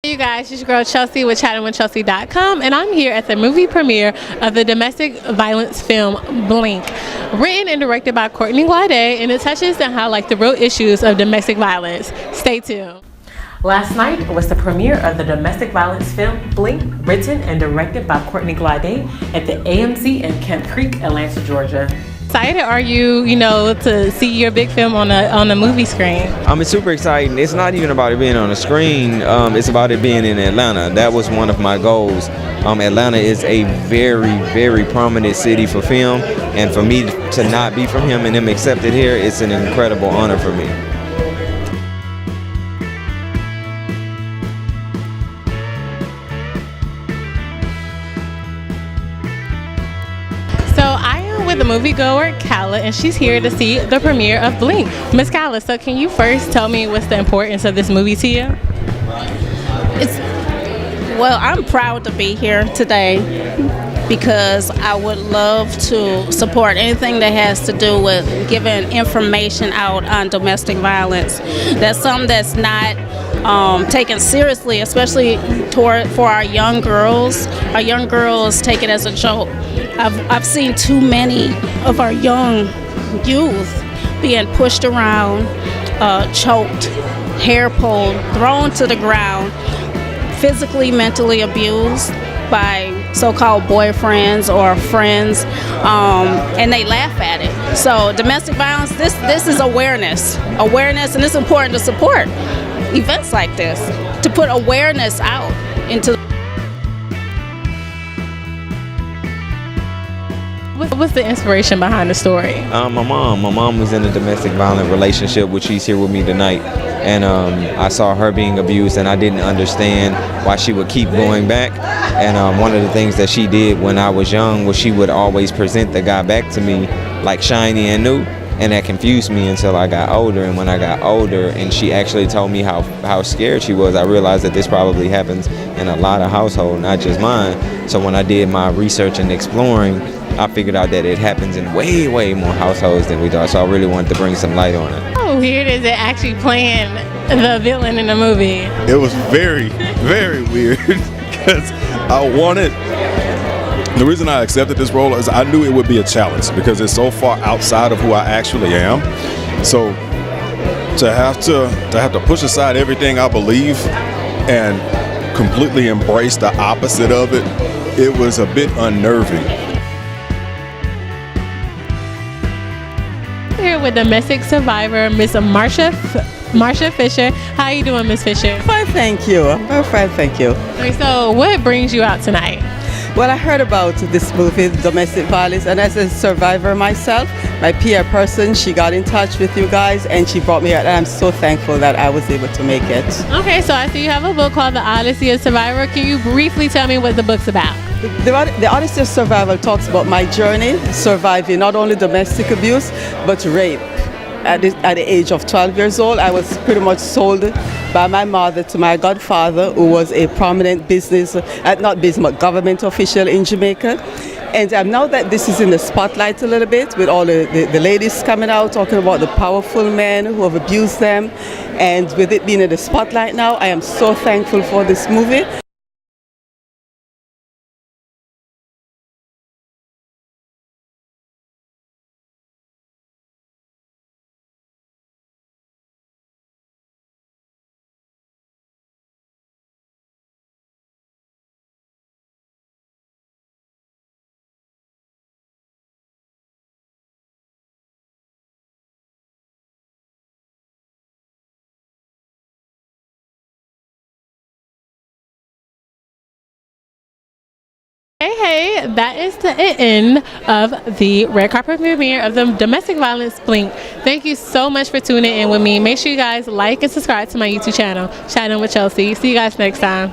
Hey you guys, it's your girl Chelsea with chattingwithchelsea.com, and I'm here at the movie premiere of the domestic violence film Blink, written and directed by Courtney Glaude, and it touches and highlights the real issues of domestic violence. Stay tuned. Last night was the premiere of the domestic violence film Blink, written and directed by Courtney Glaude at the AMC in Camp Creek, Atlanta, Georgia. Excited are you, to see your big film on a movie screen? It's super exciting. It's not even about it being on a screen. It's about it being in Atlanta. That was one of my goals. Atlanta is a very, very prominent city for film, and for me to not be from him and them accepted here, it's an incredible honor for me. So I am with the moviegoer Kala, and she's here to see the premiere of Blink. Miss Kala, so can you first tell me what's the importance of this movie to you? Well, I'm proud to be here today because I would love to support anything that has to do with giving information out on domestic violence. That's something that's not taken seriously, especially for our young girls. Our young girls take it as a joke. I've seen too many of our young youth being pushed around, choked, hair pulled, thrown to the ground, physically, mentally abused by so-called boyfriends or friends, and they laugh at it. So domestic violence, this is awareness, and it's important to support events like this, to put awareness out into. What's the inspiration behind the story? My mom was in a domestic violent relationship, which she's here with me tonight, and I saw her being abused, and I didn't understand why she would keep going back. And one of the things that she did when I was young was she would always present the guy back to me like shiny and new, and that confused me until I got older. And when I got older and she actually told me how scared she was, I realized that this probably happens in a lot of households, not just mine. So when I did my research and exploring, I figured out that it happens in way, way more households than we thought. So I really wanted to bring some light on it. How weird is it actually playing the villain in the movie? It was very, very weird because the reason I accepted this role is I knew it would be a challenge because it's so far outside of who I actually am. So to have to push aside everything I believe and completely embrace the opposite of it, it was a bit unnerving. Here with domestic survivor Miss Marsha Fisher. How you doing, Miss Fisher? Fine, thank you. I'm fine, thank you. Okay, so what brings you out tonight? Well, I heard about this movie, domestic violence, and as a survivor myself, my PR person, she got in touch with you guys and she brought me out, and I'm so thankful that I was able to make it. Okay, so I see you have a book called The Odyssey of Survivor. Can you briefly tell me what the book's about? The Odyssey of Survival talks about my journey surviving not only domestic abuse, but rape. At the age of 12 years old, I was pretty much sold by my mother to my godfather, who was a prominent government official in Jamaica. And now that this is in the spotlight a little bit, with all the ladies coming out talking about the powerful men who have abused them, and with it being in the spotlight now, I am so thankful for this movie. Hey, that is the end of the red carpet premiere of the domestic violence Blink. Thank you so much for tuning in with me. Make sure you guys like and subscribe to my YouTube channel, Chatting with Chelsea. See you guys next time.